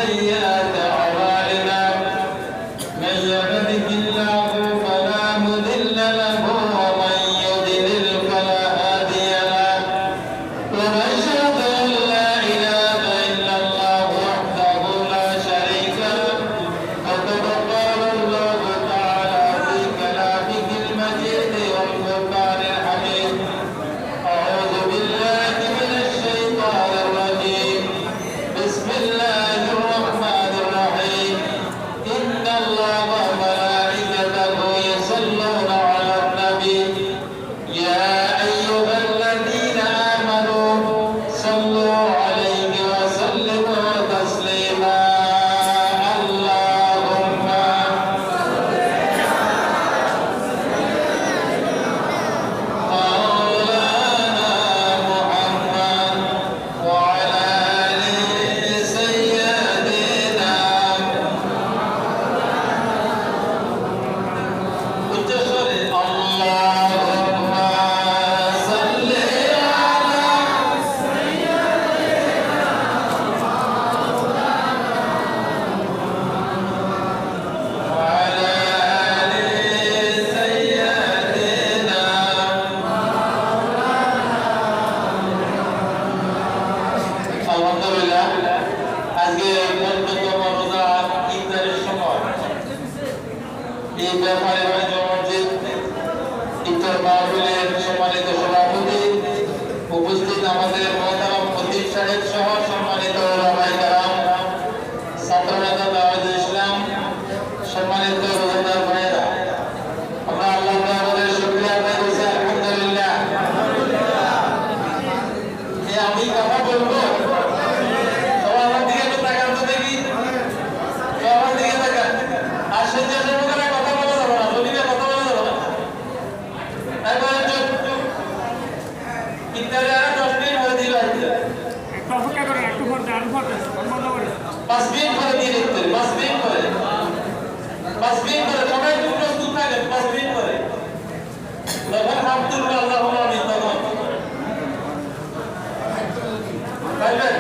سيئات أعمالنا من يهده الله فلا مضل له ومن يضلل فلا هادي له ونشهد أن لا إله إلا الله وحده لا شريك له فقد قال الله تعالى في كلامه المجيد والقرآن الحميد أعوذ بالله من الشيطان الرجيم بسم الله الرحمن الرحيم إن الله وملائكته يصلون على النبي يا أيها الذين آمنوا صلوا عليه وسلموا تسليما اللهم مولانا محمد وعلى آل سيدنا উচ্চস্বরে আল্লাহুম্মা সাল্লি আলা وعلى آل سيدنا আলহামদুলিল্লাহ আজকে পঞ্চম রোজা ইফতারের সময় এই ব্যাপারে মসজিদ ইফতার মাহফিলের সম্মানিত সভাপতি উপস্থিত আমাদের মহতারাম খতিব সাহেব সহ সম্মানিত ওলামায়ে কেরাম ছাত্রনেতা দাওয়াতুল ইসলাম সম্মানিত রোজাদার ভাইয়েরা আমরা আল্লাহ তাআলার শুকরিয়া আদায় করছি আলহামদুলিল্লাহ। আমি কথা বলবো সবাই আমার দিকে একটু তাকান তো দেখি, সবাই আমার দিকে তাকান। আর সহ্যের সহকারে কথা বলা যাবে না, জলিলে কথা বলা যাবে না। একবারে চুপ চুপ। ইফতারে আর 10 মিনিট হয়ে দিল আজকে। একটু অপেক্ষা করেন, একটু পর দেন, বন্ধ করে 5 মিনিট করে দিয়ে ইফতার, 5 মিনিট করে। 5 মিনিট করে সবাই একটু প্রস্তুত থাকেন, 5 মিনিট করে। যখন হাত তুলবে আল্লাহুম্মা আমিন তখন। পাইবেন?